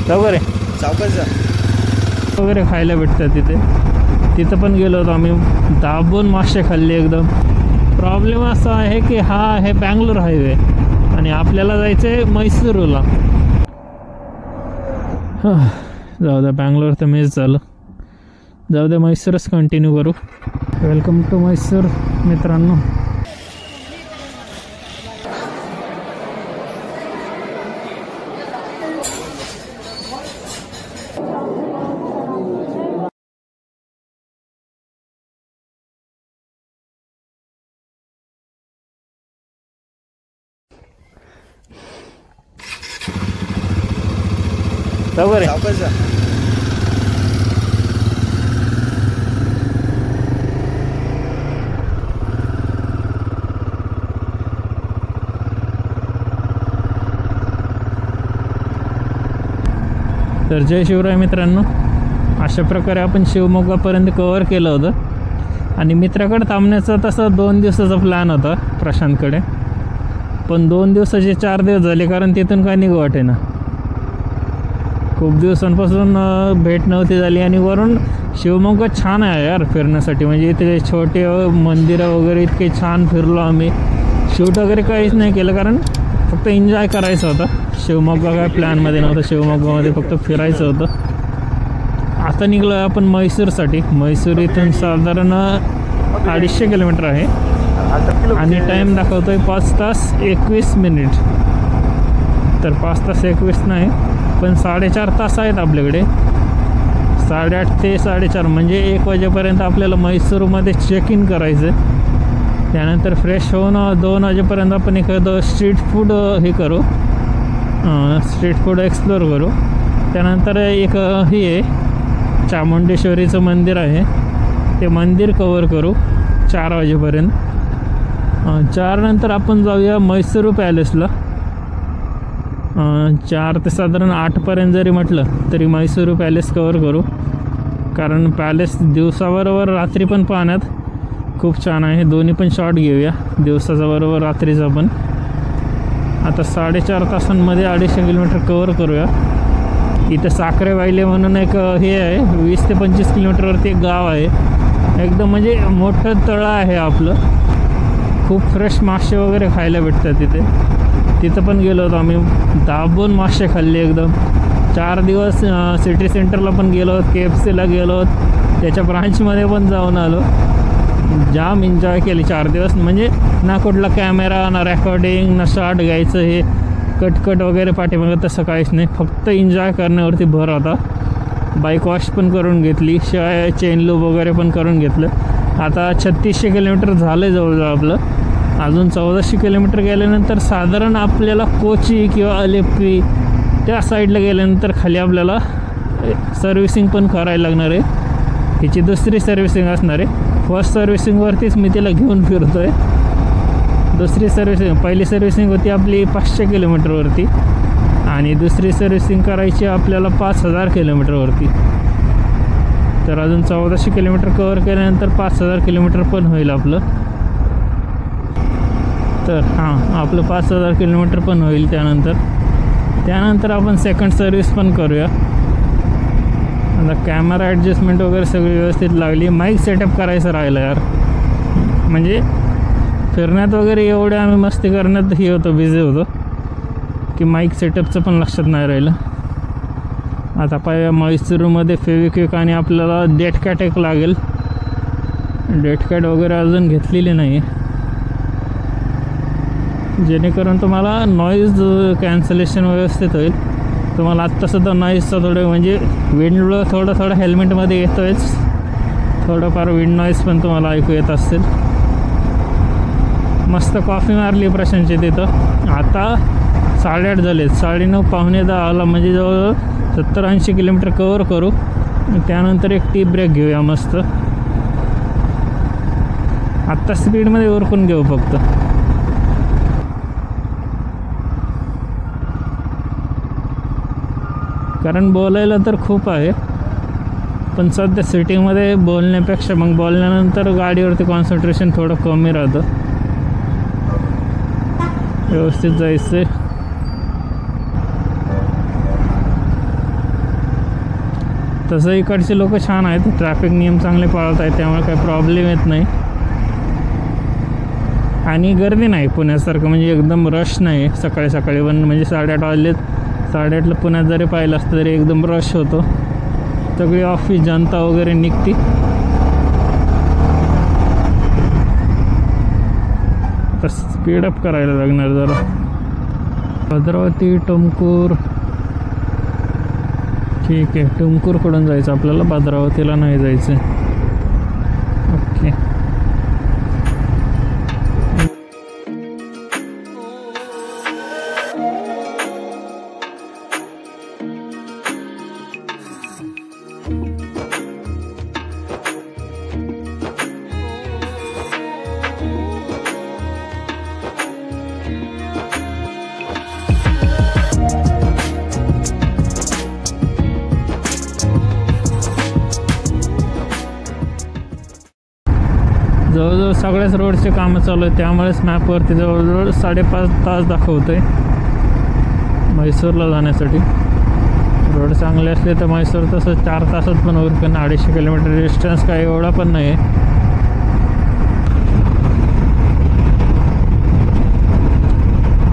वगैरे वगैरे खायला भेटतात तिथं पण गेलो होतो आम्ही. दाबून मासे खाल्ले एकदम. प्रॉब्लेम असा आहे की हा आहे बँगलोर हायवे आणि आपल्याला जायचं आहे मैसूरला. जाऊ द्या, बँगलोर तर मिस झालं. जाऊ द्या, मैसूरच कंटिन्यू करू. वेलकम टू मैसूर मित्रांनो. वगैरे तर जय शिवराय मित्रांनो. अशा प्रकारे आपण शिवमोग्गापर्यंत कव्हर केलं होतं आणि मित्राकडे थांबण्याचा तसा 2 दिवसाचा प्लॅन होता प्रशांतकडे. पण 2 दिवसाचे 4 दिवस झाले, कारण तिथून काय निघू वाटेना. खूप दिवसांपासून भेट नव्हती झाली आणि वरून शिवमोग्गा छान आहे यार फिरण्यासाठी. म्हणजे इथे छोटे मंदिरं वगैरे इतके छान फिरलो आम्ही. शूट वगैरे काहीच नाही केलं, कारण फक्त एन्जॉय करायचं होतं. शिवमोग्गा काय प्लॅनमध्ये नव्हतं, शिवमोग्गामध्ये फक्त फिरायचं होतं. आता निघलो आहे आपण मैसूरसाठी. मैसूर इथून साधारण 250 किलोमीटर आहे आणि टाईम दाखवतो आहे 5 तास 21 मिनिट. तर 5 तास 21 नाही, पण 4.5 तास आहेत आपल्याकडे. 8:30 ते 4:30 म्हणजे 1 वाजेपर्यंत आपल्याला मैसूरमध्ये चेक इन करायचं. त्यानंतर फ्रेश होऊन 2 वाजेपर्यंत आपण एखादं स्ट्रीट फूड हे करू, स्ट्रीट फूड एक्सप्लोर करू. त्यानंतर एक हे आहे चामुंडेश्वरीचं मंदिर आहे, ते मंदिर कवर करू 4 वाजेपर्यंत. 4 नंतर आपण जाऊया मैसूर पॅलेसला. 4 ते साधारण 8पर्यंत जरी म्हटलं तरी मैसूर पॅलेस कवर करू, कारण पॅलेस दिवसाबरोबर रात्री पण पाहण्यात खूप छान आहे. दोन्ही पण शॉट घेऊया, दिवसाचा बरोबर रात्रीचा पण. आता 4.5 तासांमध्ये 250 किलोमीटर कवर करूया. इथं साखरेवाहिले म्हणून एक हे आहे, 20 ते 25 किलोमीटरवरती एक गाव आहे. एकदम म्हणजे मोठं तळं आहे आपलं. खूप फ्रेश मासे वगैरे खायला भेटतात तिथं पण गेलो होतो आम्ही. दाबून मासे खाल्ले एकदम. 4 दिवस सिटी सेंटरला पण गेलो, KFCला गेलो, त्याच्या ब्रांचमध्ये पण जाऊन आलो. जाम एन्जॉय केले 4 दिवस. म्हणजे ना कुठला कॅमेरा, ना रेकॉर्डिंग, ना शॉट घ्यायचं, हे कटकट वगैरे पाठीमागं तसं काहीच नाही. फक्त एन्जॉय करण्यावरती भर होता. बाईक वॉश पण करून घेतली, शिवाय चेन लूप वगैरे पण करून घेतलं. आता 3600 किलोमीटर झालं जवळजवळ आपलं. अजून 1400 किलोमीटर गेल्यानंतर साधारण आपल्याला कोची किंवा अलेप्पी त्या साईडला गेल्यानंतर खाली आपल्याला सर्व्हिसिंग पण करायला लागणार आहे. हिची दुसरी सर्व्हिसिंग असणार आहे. फर्स्ट सर्व्हिसिंगवरतीच मी तिला घेऊन फिरतो आहे. दुसरी सर्व्हिसिंग, पहिली सर्व्हिसिंग होती आपली 500 किलोमीटरवरती आणि दुसरी सर्व्हिसिंग करायची आपल्याला 5000 किलोमीटरवरती. तर अजून 1400 किलोमीटर कवर केल्यानंतर 5000 किलोमीटर पण होईल आपलं. तर आपलं 5000 किलोमीटर पण होईल. त्यानंतर आपण सेकंड सर्व्हिस पण करूया. आता कॅमेरा ॲडजस्टमेंट वगैरे सगळी व्यवस्थित लागली. माईक सेटअप करायचं राहिलं यार. म्हणजे फिरण्यात वगैरे एवढे आम्ही मस्ती करण्यात हे होतो, बिझी होतो की माईक सेटअपचं पण लक्षात नाही राहिलं. आता पाहिजे मैसूरमध्ये फेविक्विक आणि आपल्याला डेट कॅट एक लागेल. डेट कॅट वगैरे अजून घेतलेली नाही, जेणेकरून तुम्हाला नॉईज कॅन्सलेशन व्यवस्थित होईल. तुम्हाला आत्तासुद्धा नॉईजचा थोडं म्हणजे विंड थोडं हेल्मेटमध्ये येतो आहेच. थोडंफार विंड नॉईज पण तुम्हाला ऐकू येत असेल. मस्त कॉफी मारली प्रशांतची तिथं. आता 8:30 झाले, 9:30 पावणे 10 आला. म्हणजे जवळजवळ 70-80 किलोमीटर कवर करू. त्यानंतर एक टी ब्रेक घेऊया मस्त. आत्ता स्पीडमध्ये उरकून घेऊ फक्त. कारण बोलायला तर खूप आहे, पण सध्या सिटीमध्ये बोलण्यापेक्षा मग बोलल्यानंतर गाडीवरती कॉन्सन्ट्रेशन थोडं कमी राहतं. व्यवस्थित जायचं. तसं इकडचे लोक छान आहेत, ट्रॅफिक नियम चांगले पाळत आहेत, त्यामुळे काही प्रॉब्लेम येत नाही आणि गर्दी नाही पुण्यासारखं, म्हणजे एकदम रश नाही सकाळी सकाळी. पण म्हणजे 8:30 वाजलेत, 8:30ला पुण्यात जरी पाहिलं असतं तरी एकदम रश होतो, सगळी ऑफिस जनता वगैरे निघते. तर स्पीडअप करायला लागणार जरा. भद्रावती टुमकूर, ठीक आहे. टुमकूरकडून जायचं आपल्याला, भद्रावतीला नाही जायचं. ओके. जवळजवळ सगळ्याच रोडचे कामं चालू आहेत, त्यामुळेच मॅपवरती जवळजवळ 5.5 तास दाखवतं आहे म्हैसूरला जाण्यासाठी. रोड चांगले असले तर म्हैसूर तसं 4 तासात पण होईल, पण 250 किलोमीटर डिस्टन्स काही एवढा पण नाही आहे.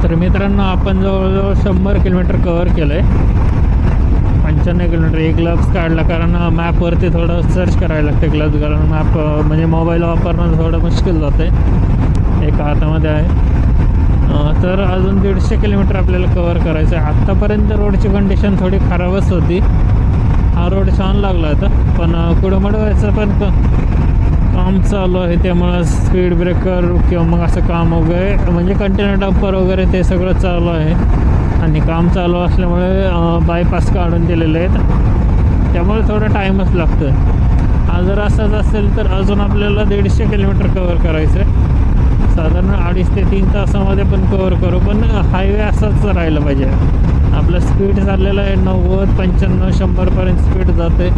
तर मित्रांनो, आपण जवळजवळ 100 किलोमीटर कवर केलं आहे. 95 किलोमीटर. एक ग्लव्स काढला, कारण मॅपवरती थोडं सर्च करायला लागतं ग्लव्स, कारण मॅप म्हणजे मोबाईल वापरणं थोडं मुश्किल जातं आहे, एका हातामध्ये आहे. तर अजून 150 किलोमीटर आपल्याला कवर करायचं आहे. आत्तापर्यंत रोडची कंडिशन थोडी खराबच होती. हा रोड छान लागला होता, पण कुडमडवायचं पण काम चालू आहे, त्यामुळं स्पीड ब्रेकर किंवा मग असं काम वगैरे म्हणजे कंटेनर डंपर वगैरे ते सगळं चालू आहे. आणि काम चालू असल्यामुळे बायपास काढून दिलेले आहेत, त्यामुळे थोडा टाईमच लागतो. हा जर असाच असेल तर अजून आपल्याला 150 किलोमीटर कवर करायचं आहे. साधारण 2.5 ते 3 तासामध्ये पण कवर करू, पण हायवे असाच राहिला पाहिजे. आपलं स्पीड चाललेलं आहे 90, 95, 100पर्यंत स्पीड जाते,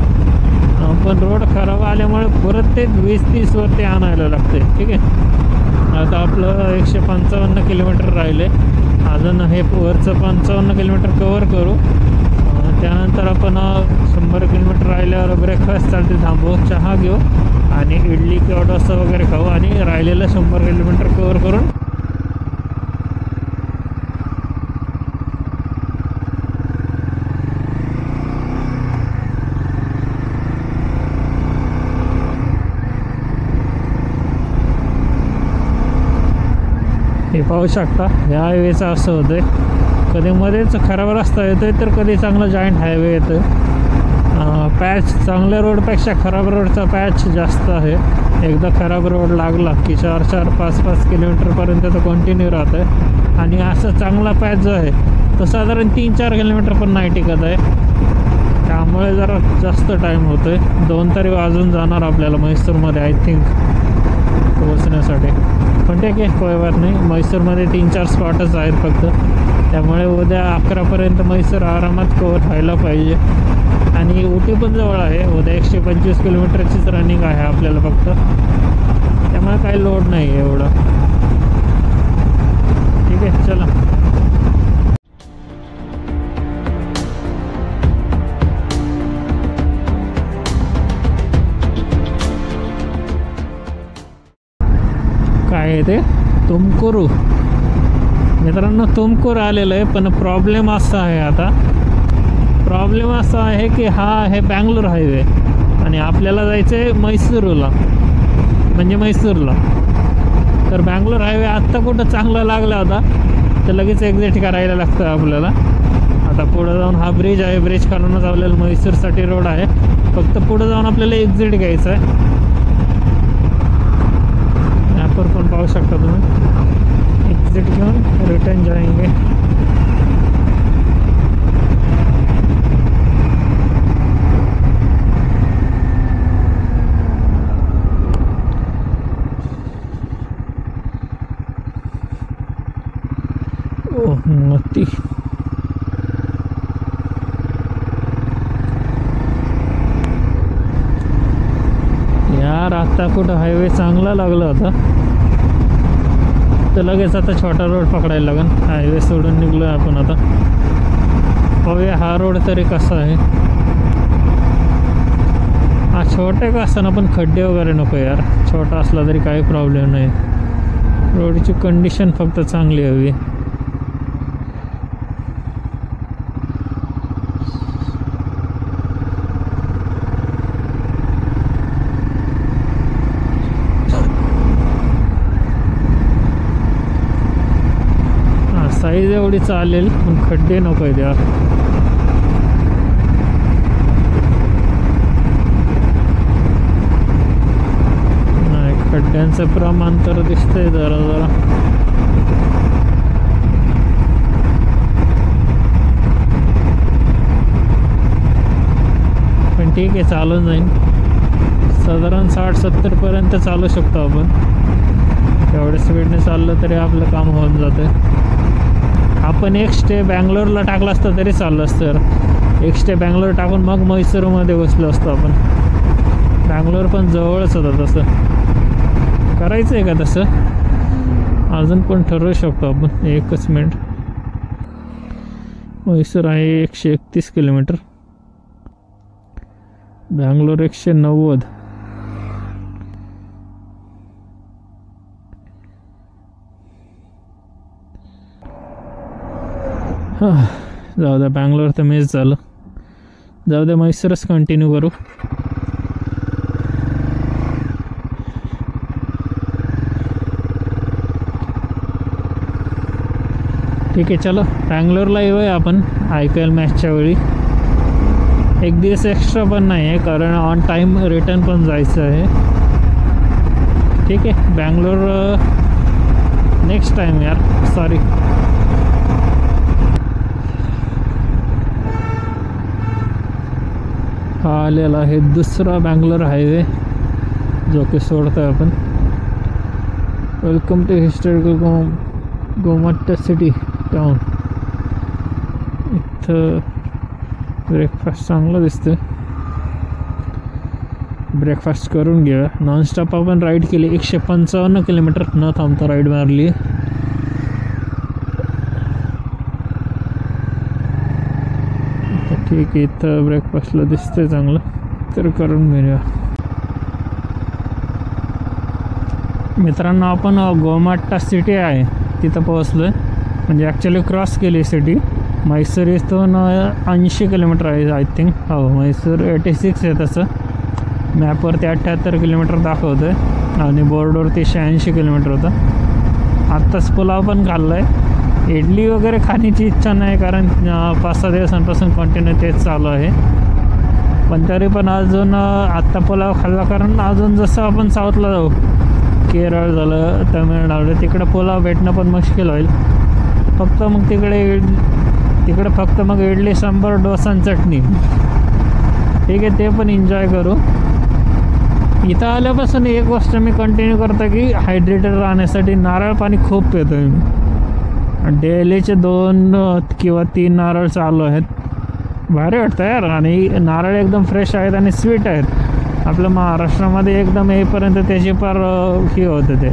पण रोड खराब आल्यामुळे परत ते 20-30 वरती आणायला लागते. ठीक आहे. आता आपलं 155 किलोमीटर राहिले, अजून हे वरचं 55 किलोमीटर कवर करू. त्यानंतर आपण 100 किलोमीटर राहिल्यावर ब्रेकफास्टसाठी थांबू, चहा घेऊ आणि इडली किंवा डोसा वगैरे खाऊ आणि राहिलेलं 100 किलोमीटर कवर करून हे पाहू शकता. ह्या हायवेचं असं होतं आहे, कधी मध्येच खराब रस्ता येतो आहे तर कधी चांगला जॉईंट हायवे येतो आहे. पॅच चांगल्या रोडपेक्षा खराब रोडचा पॅच जास्त आहे. एकदा खराब रोड लागला की 4-4, 5-5 किलोमीटरपर्यंत तो कंटिन्यू राहत आहे. आणि असं चांगला पॅच जो आहे तो साधारण 3-4 किलोमीटर पण नाही टिकत आहे, त्यामुळे जरा जास्त टाईम होतो आहे. 2 तरी वाजून जाणार आपल्याला म्हैसूरमध्ये आय थिंक पोहोचण्यासाठी. पण ठीक आहे, कोई बात नाही. म्हैसूरमध्ये 3-4 स्पॉटच आहेत फक्त, त्यामुळे उद्या 11पर्यंत म्हैसूर आरामात कवर व्हायला पाहिजे. आणि उटी पण जवळ आहे, उद्या 125 किलोमीटरचीच रनिंग आहे आपल्याला फक्त, त्यामुळे काही लोड नाही आहे एवढं. ठीक आहे, चला. काय आहे ते तुमकुरू. मित्रांनो, तुमकूर आलेलं आहे, पण प्रॉब्लेम असा आहे, आता प्रॉब्लेम असा आहे की हा आहे बँगलोर हायवे आणि आपल्याला जायचं आहे म्हैसूरला, म्हणजे म्हैसूरला. तर बँगलोर हायवे आत्ता कुठं चांगला लागला होता तर लगेच एक्झिट करायला लागतं आपल्याला. आता पुढं जाऊन हा ब्रिज आहे, ब्रिज खालूनच आपल्याला म्हैसूरसाठी रोड आहे, फक्त पुढं जाऊन आपल्याला एक्झिट घ्यायचं आहे. ॲपवर पण पाहू शकता तुम्ही, एक्झिट घेऊन रिटर्न जाएंगे. मती यार, आता कुठं हायवे चांगला लागला होता तर लगेच आता छोटा रोड पकडायला लागेल. हायवे सोडून निघलो आपण आता. पाहूया हा रोड तरी कसा आहे. हा छोटा का असताना पण खड्डे वगैरे नको यार, छोटा असला तरी काही प्रॉब्लेम नाही. रोडची कंडिशन फक्त चांगली हवी. हा साईज एवढी चालेल पण खड्डे नको आहेत यार. खड्ड्यांचं प्रमाण तर दिसतंय जरा जरा. पण ठीक आहे, चालून जाईन. साधारण 60-70 पर्यंत चालू शकतो आपण. तेवढ्या स्पीडने चाललं तरी आपलं काम होऊन जातं. आपण एक स्टे बँगलोरला टाकला असतं तरी चाललं असतं. एक स्टे बँगलोर टाकून मग म्हैसूरमध्ये बसलो असतो आपण. बँगलोर पण जवळच होतं. तसं करायचं आहे का तसं? अजून पण ठरवू शकतो आपण. एकच मिनिट. म्हैसूर आहे 131 किलोमीटर, बँगलोर 190. जाऊ द्या, बँगलोर तर मिस झालं. जाऊ द्या, म्हैसूरच कंटिन्यू करू. ठीक आहे, चलो बँगलोरला येऊया आपण IPL मॅचच्या वेळी. एक दिवस एक्स्ट्रा पण नाही आहे, कारण ऑन टाईम रिटर्न पण जायचं आहे. ठीक आहे, बँगलोर नेक्स्ट टाईम यार. सॉरी. हा आलेला आहे दुसरा बँगलोर हायवे, जो की सोडतो आहे आपण. वेलकम टू हिस्टॉरिकल गोमाट्टा सिटी टाउन. इथं ब्रेकफास्ट चांगलं दिसतं. ब्रेकफास्ट करून घेऊया. नॉनस्टॉप आपण राईड केली 155 किलोमीटर न थांबता राईड मारली. ठीक आहे, इथं ब्रेकफास्टला दिसतंय चांगलं, तर करून घेऊया. मित्रांनो, आपण गोमाट्टा सिटी आहे तिथं पोहोचलो आहे. म्हणजे ॲक्च्युली क्रॉस केली सिटी. म्हैसूर इथून 80 किलोमीटर आहे आय थिंक. हो, म्हैसूर 86 आहे तसं. मॅपवरती 78 किलोमीटर दाखवतं आहे आणि बोर्डवरती 86 किलोमीटर होतं. आत्ताच पुलाव पण खाल्ला आहे. इडली वगैरे खाण्याची इच्छा नाही, कारण 5-6 दिवसांपासून कंटिन्यू तेच चालू आहे. पण तरी पण अजून आत्ता पुलाव खाल्ला, कारण अजून जसं आपण साऊथला जाऊ, केरळ झालं, तमिळनाडू, तिकडं पुलाव भेटणं पण मुश्किल होईल. फक्त मग तिकडे फक्त मग इडली सांबार डोसा आणि चटणी. ठीक आहे, ते पण एन्जॉय करू. इथं आल्यापासून एक गोष्ट मी कंटिन्यू करतो की हायड्रेटेड राहण्यासाठी नारळ पाणी खूप पितो मी. डेलीचे 2 किंवा 3 नारळ चालू आहेत. भारी वाटतं यार. आणि नारळ एकदम फ्रेश आहेत आणि स्वीट आहेत. आपल्या महाराष्ट्रामध्ये एकदम येईपर्यंत त्याची फार हे होतं, ते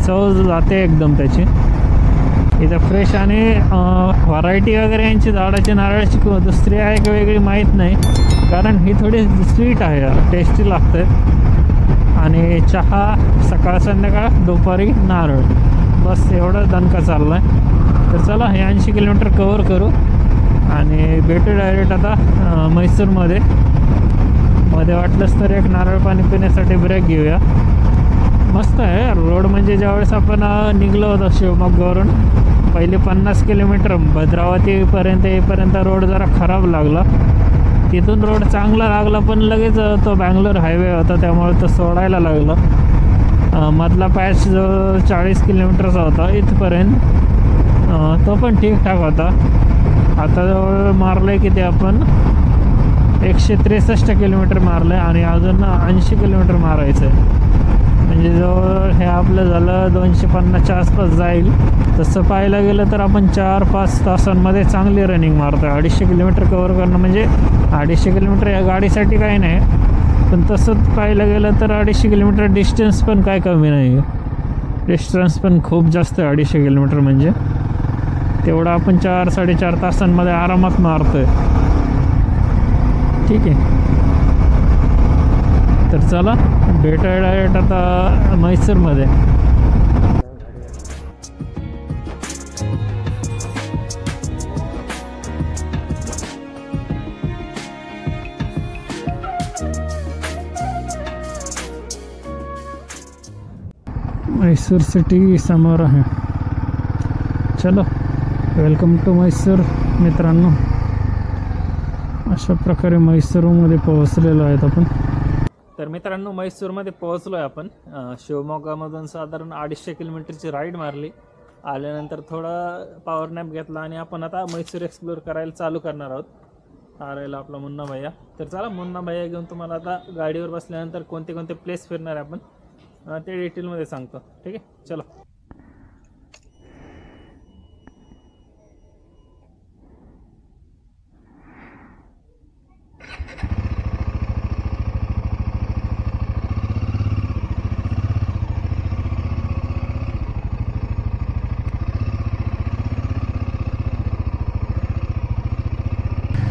चव जाते एकदम त्याची. इथं फ्रेश आणि व्हरायटी वगैरे यांची झाडाची नारळाची दुसरी आहे की वेगळी माहीत नाही, कारण ही थोडी स्वीट आहे यार, टेस्टी लागते. आणि चहा सकाळ संध्याकाळ, दुपारी नारळ, बस एवढं दणका चालला आहे. तर चला, हे 80 किलोमीटर कवर करू आणि भेटू डायरेक्ट आता म्हैसूरमध्ये. मध्ये वाटलंच तर एक नारळ पाणी पिण्यासाठी ब्रेक घेऊया. मस्त आहे रोड. म्हणजे ज्यावेळेस आपण निघलो होतो शिवमोग्गावरून, पहिले 50 किलोमीटर भद्रावतीपर्यंत येईपर्यंत रोड जरा खराब लागला. तिथून रोड चांगला लागला, पण लगेच तो बँगलोर हायवे होता, त्यामुळे तो सोडायला लागला. मधला पॅच जो 40 किलोमीटरचा होता इथपर्यंत, तो पण ठीकठाक होता. आता जवळ मारलं आहे किती आपण, 163 किलोमीटर मारलं आहे आणि अजून 80 किलोमीटर मारायचं आहे. म्हणजे जवळ हे आपलं झालं 250च्या आसपास जाईल. तसं पाहायला गेलं तर आपण 4-5 तासांमध्ये चांगली रनिंग मारतो आहे. 250 किलोमीटर कवर करणं म्हणजे 250 किलोमीटर या गाडीसाठी काही नाही, पण तसंच पाहायला गेलं तर 250 किलोमीटर डिस्टन्स पण काय कमी नाही आहे. डिस्टन्स पण खूप जास्त आहे 250 किलोमीटर. म्हणजे तेवढं आपण 4-4.5 तासांमध्ये आरामात मारतो आहे. ठीक आहे. तर चला भेटायला डायरेक्ट आता म्हैसूरमध्ये. म्हैसूर सिटी समोर आहे. चलो वेलकम टू म्हैसूर मित्रांनो. अशा प्रकारे म्हैसूरमध्ये पोहोचलेलो आहेत आपण. तर मित्रांनो म्हैसूरमध्ये पोहोचलो आहे आपण. शिवमोग्गामधून साधारण 250 किलोमीटरची राईड मारली. आल्यानंतर थोडा पॉवर नॅप घेतला आणि आपण आता म्हैसूर एक्सप्लोअर करायला चालू करणार आहोत. हा राहिला आपला मुन्ना भैया. तर चला मुन्ना भैया घेऊन तुम्हाला आता गाडीवर बसल्यानंतर कोणते कोणते प्लेस फिरणार आहे आपण ते डिटेलमध्ये सांगतो. ठीक आहे चलो.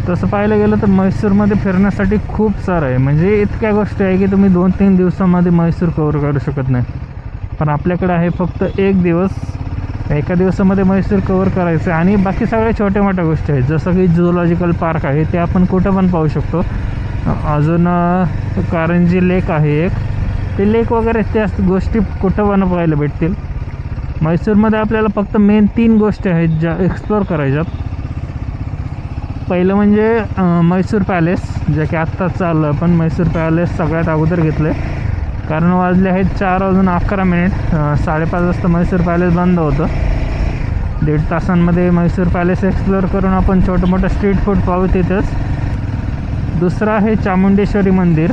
तसं पाहायला गेलं तर म्हैसूरमध्ये फिरण्यासाठी खूप सारं आहे. म्हणजे इतक्या गोष्टी आहे की तुम्ही 2-3 दिवसामध्ये म्हैसूर कव्हर करू शकत नाही. पण आपल्याकडे आहे फक्त 1 दिवस. एका दिवसामध्ये म्हैसूर कव्हर करायचं आहे. आणि बाकी सगळ्या छोट्या मोठ्या गोष्टी आहेत जसं की झुलॉजिकल पार्क आहे ते आपण कुठं पण पाहू शकतो. अजून कारंजी लेक आहे एक, ते लेक वगैरे त्या गोष्टी कुठं पण पाहायला भेटतील. म्हैसूरमध्ये आपल्याला फक्त मेन 3 गोष्टी आहेत ज्या एक्सप्लोअर करायच्यात. पहिलं म्हणजे म्हैसूर पॅलेस, जे की आत्ताच चाललं पण म्हैसूर पॅलेस सगळ्यात अगोदर घेतलं आहे. कारण वाजले आहेत 4:11. 5:30 वाजता म्हैसूर पॅलेस बंद होतं. 1.5 तासांमध्ये म्हैसूर पॅलेस एक्सप्लोअर करून आपण छोटं मोठं स्ट्रीट फूड पाहू तिथंच. दुसरं आहे चामुंडेश्वरी मंदिर.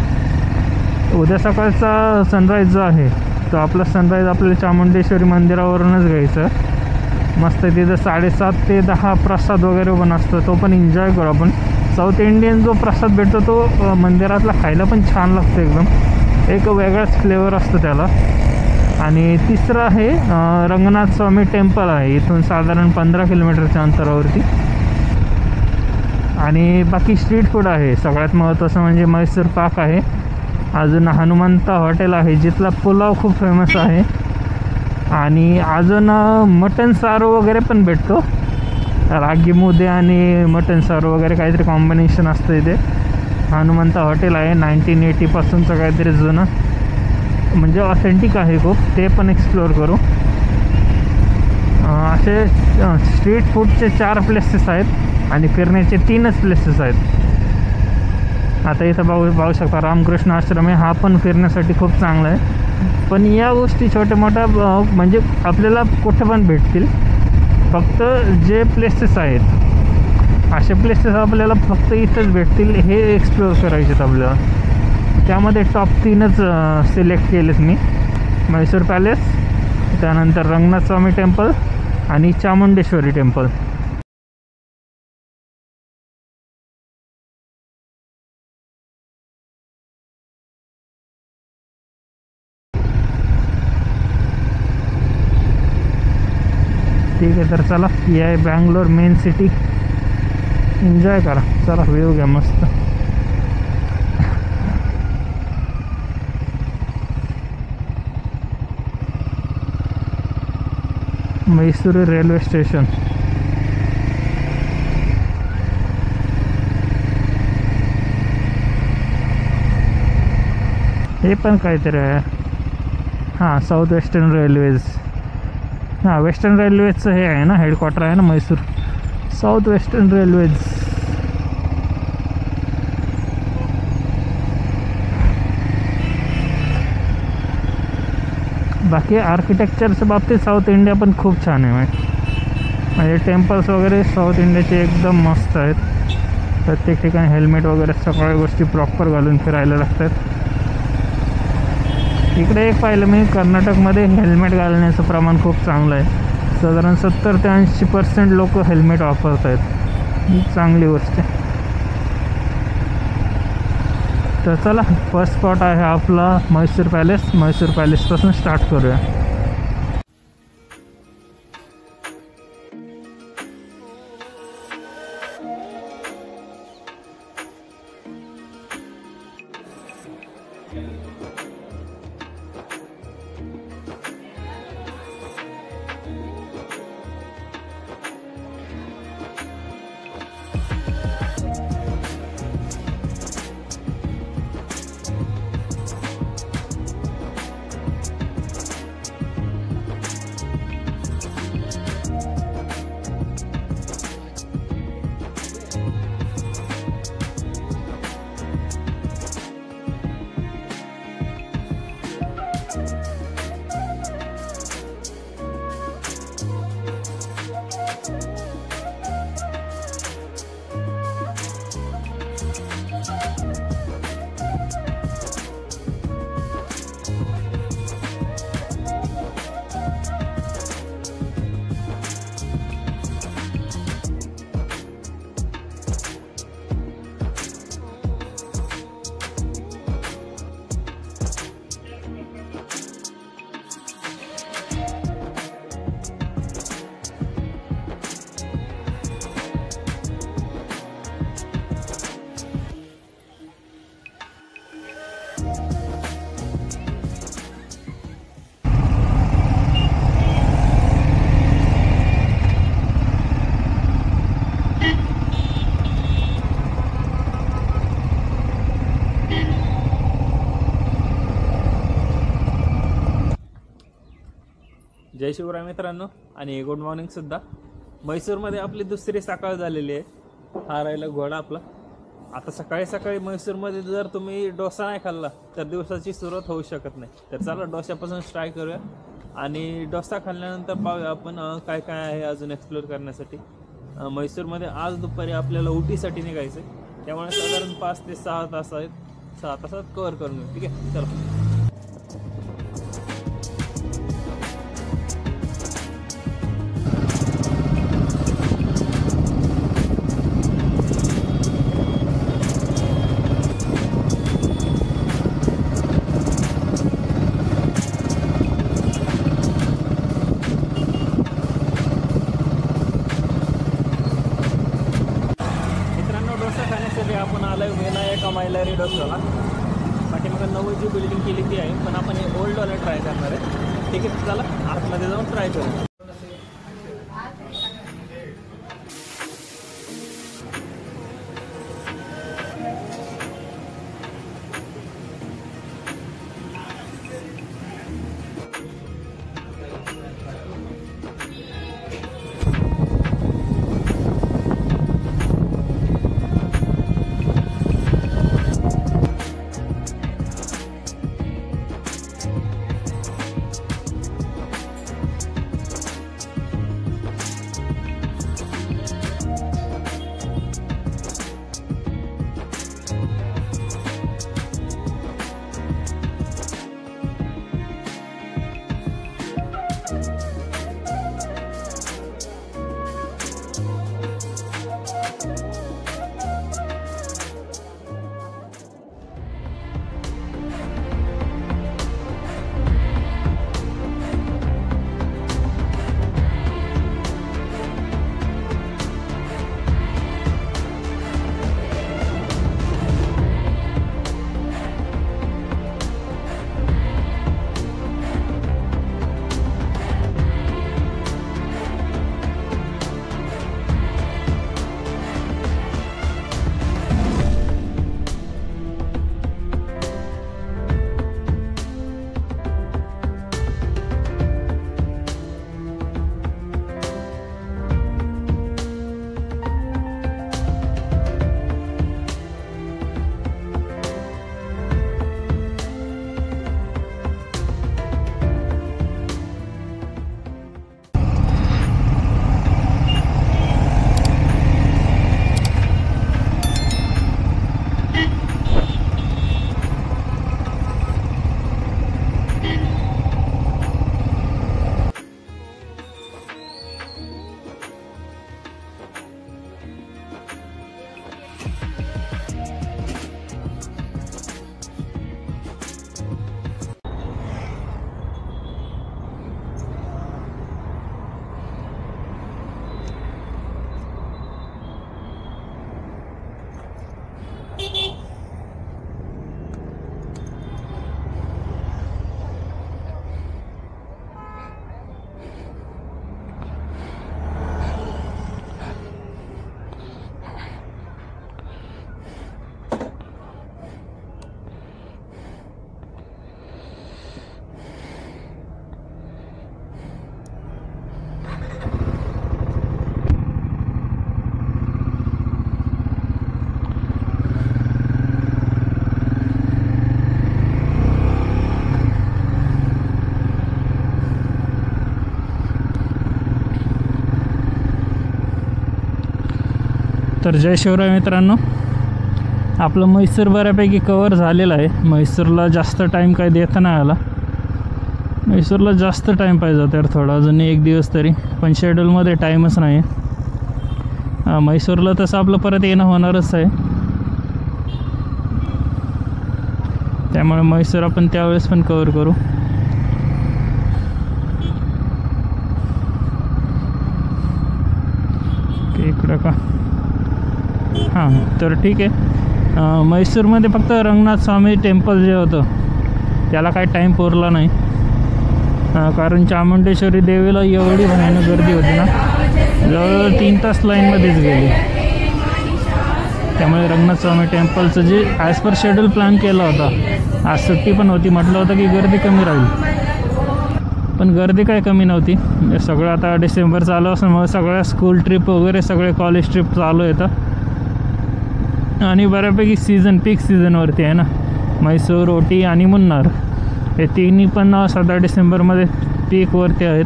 उद्या सकाळचा सनराईज जो आहे तो आपला सनराईज आपल्याला चामुंडेश्वरी मंदिरावरूनच घ्यायचं. मस्त तिथं 7:30 ते 10 प्रसाद वगैरे पण असतो, तो पण एन्जॉय करू आपण. साऊथ इंडियन जो प्रसाद भेटतो तो मंदिरातला खायला पण छान लागतो एकदम. एक वेगळाच फ्लेवर असतो त्याला. आणि तिसरं आहे रंगनाथ स्वामी टेम्पल आहे इथून साधारण 15 किलोमीटरच्या अंतरावरती. आणि बाकी स्ट्रीट फूड आहे. सगळ्यात महत्त्वाचं म्हणजे म्हैसूर पाक आहे. अजून हनुमंत हॉटेल आहे जिथला पुलाव खूप फेमस आहे. आणि अजून मटन सारू वगैरे पण भेटतो. रागी मुद्दे आणि मटन सारू वगैरे काहीतरी कॉम्बिनेशन असतं इथे. हनुमंत हॉटेल आहे 1980पासूनचं काहीतरी जुनं, म्हणजे ऑथेंटिक आहे खूप. ते पण एक्सप्लोअर करू. असे स्ट्रीट फूडचे 4 प्लेसेस आहेत आणि फिरण्याचे 3च प्लेसेस आहेत. आता इथं पाहू शकता रामकृष्ण आश्रम आहे. हा पण फिरण्यासाठी खूप चांगला आहे. पण या गोष्टी छोट्या मोठ्या म्हणजे आपल्याला कुठं पण भेटतील. फक्त जे प्लेसेस आहेत असे प्लेसेस आपल्याला फक्त इथंच भेटतील, हे एक्सप्लोअर करायचे आहेत आपल्याला. त्यामध्ये टॉप 3च सिलेक्ट केलेत मी. म्हैसूर पॅलेस, त्यानंतर रंगनाथ स्वामी टेम्पल आणि चामुंडेश्वरी टेम्पल. ठीक आहे तर चला, ही आहे बँगलोर मेन सिटी. एन्जॉय करा. चला व्ह्यू घ्या मस्त. Mysore railway station. हे पण काहीतरी आहे. हां साऊथ वेस्टर्न रेल्वेज. हां वेस्टर्न रेल्वेजचं हे आहे ना, हेडक्वार्टर आहे ना म्हैसूर. South western railways. बाकी आर्किटेक्चरच्या बाबतीत साऊथ इंडिया पण खूप छान आहे. म्हणजे टेम्पल्स वगैरे साऊथ इंडियाचे एकदम मस्त आहेत. प्रत्येक ठिकाणी हेल्मेट वगैरे सगळ्या गोष्टी प्रॉपर घालून फिरायला लागतात. इकडे एक पाहिलं मी, कर्नाटकमध्ये हेल्मेट घालण्याचं प्रमाण खूप चांगलं आहे. साधारण 70 ते 80% लोक हेल्मेट वापरत आहेत. ही चांगली गोष्ट आहे. तर चला फर्स्ट स्पॉट आहे आपला म्हैसूर पॅलेस. म्हैसूर पॅलेसपासून स्टार्ट करूया. जय शिवराय मित्रांनो आणि गुड मॉर्निंग सुद्धा. म्हैसूरमध्ये आपली दुसरी सकाळ झालेली आहे. हा राहिला घोडा आपला. आता सकाळी सकाळी म्हैसूरमध्ये जर तुम्ही डोसा नाही खाल्ला तर दिवसाची सुरुवात होऊ शकत नाही. तर चला डोशापासून ट्राय करूया आणि डोसा खाल्ल्यानंतर पाहूया आपण काय काय आहे अजून एक्सप्लोअर करण्यासाठी. म्हैसूरमध्ये आज दुपारी आपल्याला उटीसाठी निघायचं आहे, त्यामुळे साधारण 5 ते 6 तास आहेत. 6 तासात कव्हर करून घेऊ. ठीक आहे, चला. आपण आलोय विनायक मायलारी डोसाला. पाठीमागे नवी जी बिल्डिंग केली ती आहे, पण आपण हे ओल्डवाला ट्राय करणार आहे. ठीक आहे, चला आतमध्ये जाऊन ट्राय करू. तर जय शिवराय मित्रांनो, आपलं म्हैसूर बऱ्यापैकी कवर झालेलं आहे. म्हैसूरला जास्त टाईम काही देता नाही आला. म्हैसूरला जास्त टाईम पाहिजे तर थोडा अजून 1 दिवस तरी, पण शेड्यूलमध्ये टाईमच नाही. म्हैसूरला तसं आपलं परत येणं होणारच आहे, त्यामुळे म्हैसूर आपण त्यावेळेस पण कवर करू. इकडं का? हां, तर ठीक आहे. म्हैसूरमध्ये फक्त रंगनाथ स्वामी टेम्पल जे होतं त्याला काही टाईम पुरला नाही, कारण चामुंडेश्वरी देवीला एवढी भयानक गर्दी होती ना, जवळजवळ 3 तास लाईनमध्येच गेली. त्यामुळे रंगनाथ स्वामी टेम्पलचं जे ॲज पर शेड्यूल प्लॅन केला होता, आज सुट्टी पण होती, म्हटलं होतं की गर्दी कमी राहील, पण गर्दी काय कमी नव्हती. सगळं आता डिसेंबर चालू असल्यामुळे सगळ्या स्कूल ट्रिप वगैरे सगळे कॉलेज ट्रिप चालू येतं आणि बऱ्यापैकी सीझन पीक सीझनवरती आहे ना. म्हैसूर, ओटी आणि मुन्नार हे तिन्ही पण सध्या डिसेंबरमध्ये पीकवरती आहेत,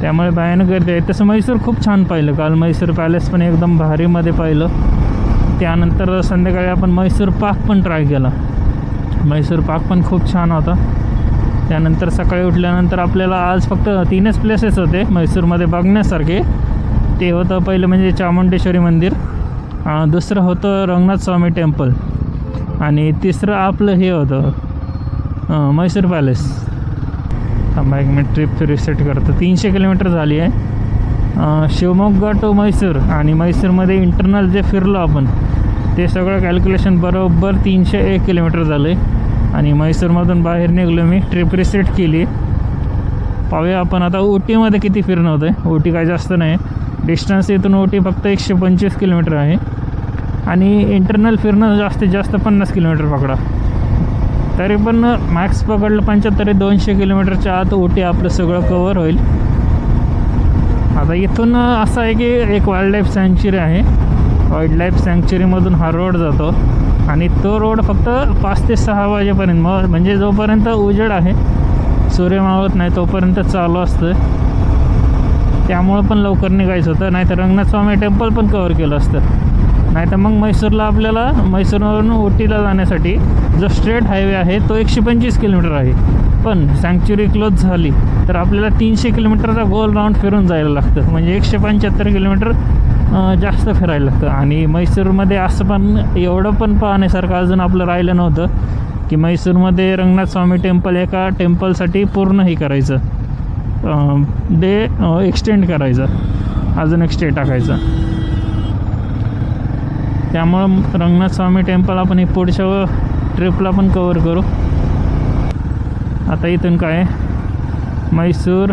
त्यामुळे भयानक गर्दी आहे. तसं म्हैसूर खूप छान पाहिलं काल. म्हैसूर पॅलेस पण एकदम भारीमध्ये पाहिलं. त्यानंतर संध्याकाळी आपण म्हैसूर पाक पण ट्राय केला. म्हैसूर पाक पण खूप छान होता. त्यानंतर सकाळी उठल्यानंतर आपल्याला आज फक्त 3च प्लेसेस होते म्हैसूरमध्ये बघण्यासारखे. ते होतं पहिलं म्हणजे चामुंडेश्वरी मंदिर, दुसरं होतं रंगनाथ स्वामी टेम्पल आणि तिसरं आपलं हे होतं म्हैसूर पॅलेस. थांबा एक मिनिट, ट्रिप रिसेट करतो. 300 किलोमीटर झाली आहे शिवमोग्गा टू म्हैसूर आणि म्हैसूरमध्ये इंटरनल जे फिरलो आपण ते सगळं कॅल्क्युलेशन बरोबर 301 किलोमीटर झालं आहे आणि म्हैसूरमधून बाहेर निघलो. मी ट्रिप रिसेट केली. पाहूया आपण आता ओटीमध्ये किती फिरणं होतं आहे. ओटी काय जास्त नाही, डिस्टन्स इथून ओटी फक्त 125 किलोमीटर आहे आणि इंटरनल फिरणं जास्तीत जास्त 50 किलोमीटर पकडा. तरी पण मॅक्स पकडलं 75, 200 किलोमीटरच्या आत ओटी आपलं सगळं कवर होईल. आता इथून असं आहे की एक वाईल्ड लाईफ सँक्च्युरी आहे. वाईल्ड लाईफ सँक्च्युरीमधून हा रोड जातो आणि तो रोड फक्त 5 ते 6 वाजेपर्यंत, म्हणजे जोपर्यंत उजेड आहे, सूर्य मावळत नाही तोपर्यंत चालू असतं. त्यामुळं पण लवकर निघायचं होतं, नाही तर रंगनाथ स्वामी टेम्पल पण कवर केलं असतं. नाही तर मग म्हैसूरला आपल्याला म्हैसूरवरून ओटीला जाण्यासाठी जो स्ट्रेट हायवे आहे तो 125 किलोमीटर आहे. पण सँक्च्युरी क्लोज झाली तर आपल्याला 300 किलोमीटरचा गोल राऊंड फिरून जायला लागतं, म्हणजे 175 किलोमीटर जास्त फिरायला लागतं. आणि म्हैसूरमध्ये असं पण एवढं पण पाहण्यासारखं अजून आपलं राहिलं नव्हतं की म्हैसूरमध्ये रंगनाथ स्वामी टेम्पल एका टेम्पलसाठी पूर्ण हे करायचं, डे एक्सटेंड करायचं, अजून एक स्टे टाकायचं. त्यामुळं रंगनाथ स्वामी टेम्पल आपण एक पुढच्या ट्रिपला पण कवर करू. आता इथून काय म्हैसूर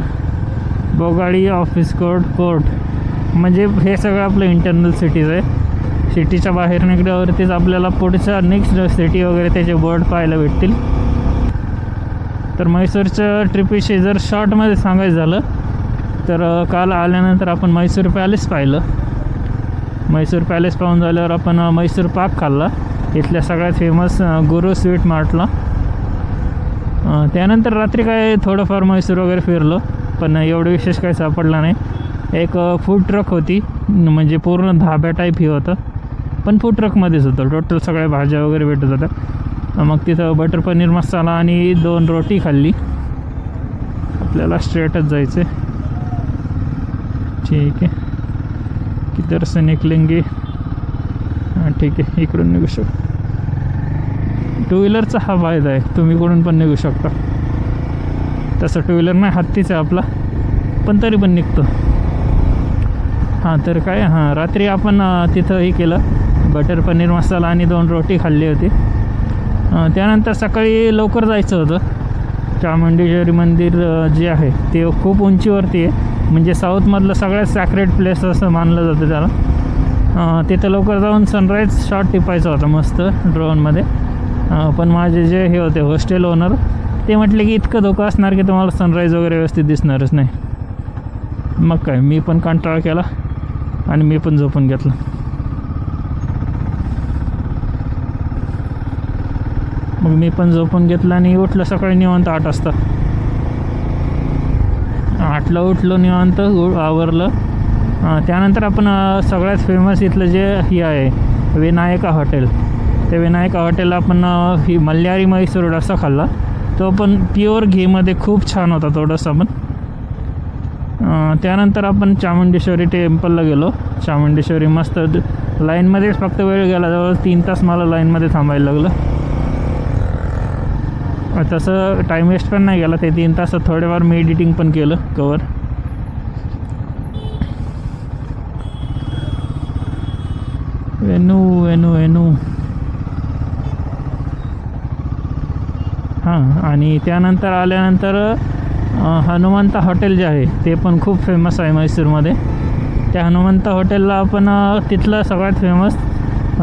बोगाडी ऑफिस कोर्ट म्हणजे हे सगळं आपलं इंटरनल सिटीज आहे. सिटीच्या बाहेर निघल्यावरतीच आपल्याला पुढच्या नेक्स्ट सिटी वगैरे त्याचे बोर्ड पाहायला भेटतील. तर म्हैसूरच्या ट्रिपविषयी जर शॉर्टमध्ये सांगायचं झालं तर काल आल्यानंतर आपण म्हैसूर पॅलेस पाहिलं. म्हैसूर पॅलेस पाहून झाल्यावर आपण म्हैसूर पाक खाल्ला इथल्या सगळ्यात फेमस गुरु स्वीट मार्टला. त्यानंतर रात्री काय थोडंफार म्हैसूर वगैरे फिरलो, पण एवढं विशेष काही सापडलं नाही. एक फूड ट्रक होती, म्हणजे पूर्ण धाब्या टाईप ही होतं, पण फूड ट्रकमध्येच होतं. टोटल सगळ्या भाज्या वगैरे भेटत होत्या. मग तिथं बटर पनीर मसाला आणि 2 रोटी खाल्ली. आपल्याला स्ट्रेटच जायचं आहे. ठीक आहे, किधर से निकलेंगे? हां ठीक आहे, इकडून निघू शकतो. 2 व्हीलरचा हा फायदा आहे, तुम्ही कुठून पण निघू शकता. तसं 2 व्हीलर नाही, हत्तीच आहे आपला, पण तरी पण निघतो. हां तर काय, हां रात्री आपण तिथं हे केलं, बटर पनीर मसाला आणि 2 रोटी खाल्ली होती. त्यानंतर सकाळी लवकर जायचं होतं. चामुंडेश्वरी मंदिर जे आहे ते खूप उंचीवरती आहे, म्हणजे साऊथमधलं सगळ्यात सॅक्रेड प्लेस असं मानलं जातं त्याला. तिथं लवकर जाऊन सनराईज शॉट टिपायचा होता मस्त ड्रोनमध्ये. पण माझे जे हे होते हॉस्टेल ओनर ते म्हटले की इतकं धोका असणार की तुम्हाला सनराईज वगैरे व्यवस्थित दिसणारच नाही. मग काय, मी पण कंटाळा केला आणि मी पण झोपून घेतलं. मग मी पण झोपून घेतलं आणि उठलं सकाळी निवांत 8 वाजता. 8ला उठलो, निवांत आवरलं. त्यानंतर आपण सगळ्यात फेमस इथलं जे हे आहे विनायका हॉटेल, त्या विनायका हॉटेलला आपण ही मल्यारी म्हैसूर डोसा खाल्ला. तो पण प्युअर घीमध्ये खूप छान होता तो डोसा पण. त्यानंतर आपण चामुंडेश्वरी टेम्पलला गेलो. चामुंडेश्वरी मस्त लाईनमध्येच फक्त वेळ गेला, जवळ 3 तास मला लाईनमध्ये थांबायला लागलं. तसं टाईम वेस्ट पण नाही गेला, ते 3 तासात थोडेफार मी एडिटिंग पण केलं कवर. वेनू हां. आणि त्यानंतर आल्यानंतर हनुमंत हॉटेल जे आहे ते पण खूप फेमस आहे म्हैसूरमध्ये. त्या हनुमंत हॉटेलला आपण तिथलं सगळ्यात फेमस,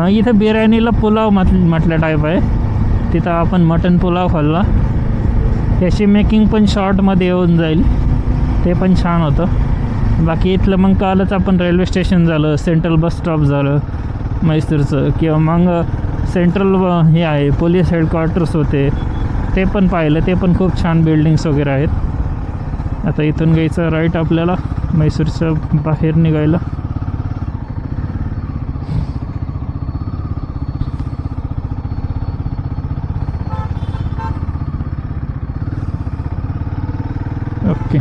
इथं बिर्याणीला पुलाव म्हटल्या टाईप आहे, तिथं आपण मटन पुलाव खाल्ला. त्याची मेकिंग पण शॉर्टमध्ये येऊन जाईल, ते पण छान होतं. बाकी इथलं मग कालच आपण रेल्वे स्टेशन झालं, सेंट्रल बस स्टॉप झालं म्हैसूरचं, किंवा मग सेंट्रल हे आहे पोलीस हेडक्वार्टर्स होते, ते पण पाहिलं. ते पण खूप छान बिल्डिंग्स वगैरे आहेत. आता इथून घ्यायचं राईट आपल्याला म्हैसूरच्या बाहेर निघायला. ओके,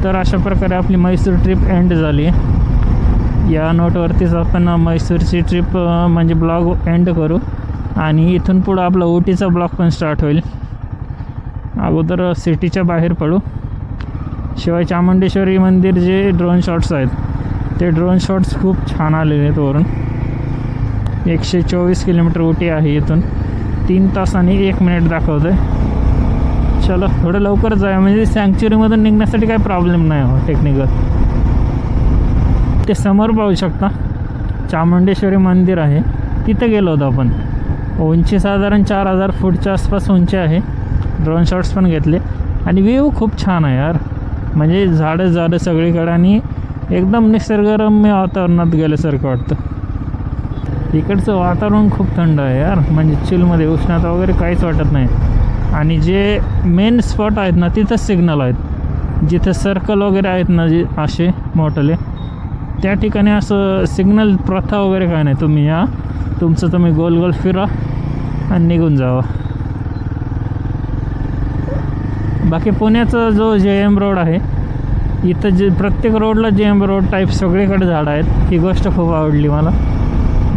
तर अशा प्रकारे आपली म्हैसूर ट्रिप एंड झाली आहे. या नोटवरतीच आपण म्हैसूरची ट्रिप म्हणजे ब्लॉग एंड करू आणि इथून पुढं आपला उटीचा ब्लॉग पण स्टार्ट होईल. अगोदर सिटीच्या बाहेर पडू. शिवाय चामुंडेश्वरी मंदिर जे ड्रोन शॉट्स आहेत, ते ड्रोन शॉट्स खूप छान आलेले आहेत वरून. 124 किलोमीटर उटी आहे, इथून 3 तास आणि 1 मिनिट दाखवतं आहे. चलो थोडं लवकर जाऊया, म्हणजे सँक्च्युरीमधून निघण्यासाठी काही प्रॉब्लेम नाही हो टेक्निकल. ते समोर पाहू शकता चामुंडेश्वरी मंदिर आहे, तिथं गेलो होतो आपण. उंची साधारण 4000 फूटच्या आसपास उंची आहे. ड्रोन शॉट्स पण घेतले आणि व्ह्यू खूप छान आहे यार, म्हणजे झाडं सगळीकडे आणि एकदम निसर्गरम्य वातावरणात गेल्यासारखं वाटतं. इकडचं वातावरण खूप थंड आहे यार, म्हणजे चिलमध्ये उष्णता वगैरे काहीच वाटत नाही. आणि जे मेन स्पॉट आहेत ना, तिथंच सिग्नल आहेत. जिथे सर्कल वगैरे आहेत ना, जे असे मोठले, त्या ठिकाणी असं सिग्नल प्रथा वगैरे काय नाही. तुम्ही या, तुमचं तुम्ही गोल गोल फिरा आणि निघून जावा. बाकी पुण्याचा जो JM रोड आहे, इथं जे प्रत्येक रोडला JM रोड टाईप सगळीकडे झाडं आहेत. ही गोष्ट खूप आवडली मला.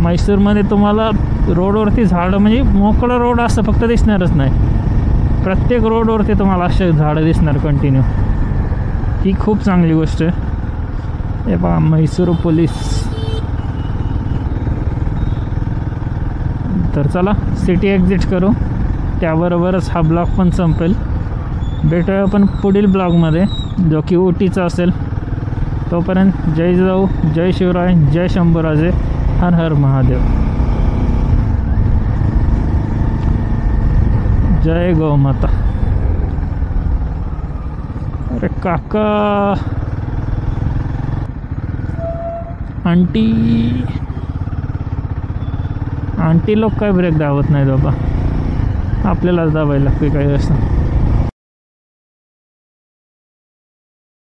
म्हैसूरमध्ये तुम्हाला रोडवरती झाडं म्हणजे मोकळं रोड असं फक्त दिसणारच नाही, प्रत्येक रोडवरती तुम्हाला असे झाडं दिसणार कंटिन्यू. ही खूप चांगली गोष्ट आहे. हे पहा म्हैसूर पोलीस. तर चला सिटी एक्झिट करू, त्याबरोबरच हा ब्लॉग पण संपेल. भेटूया आपण पुढील ब्लॉगमध्ये, जो की उटीचा असेल. तोपर्यंत जय जिजाऊ, जय शिवराय, जय शंभूराजे, हर हर महादेव, जय गौ माता. अरे काका, आंटी लोक काय ब्रेक दाबत नाहीत बाबा, आपल्यालाच दाबायला लागते काही असं.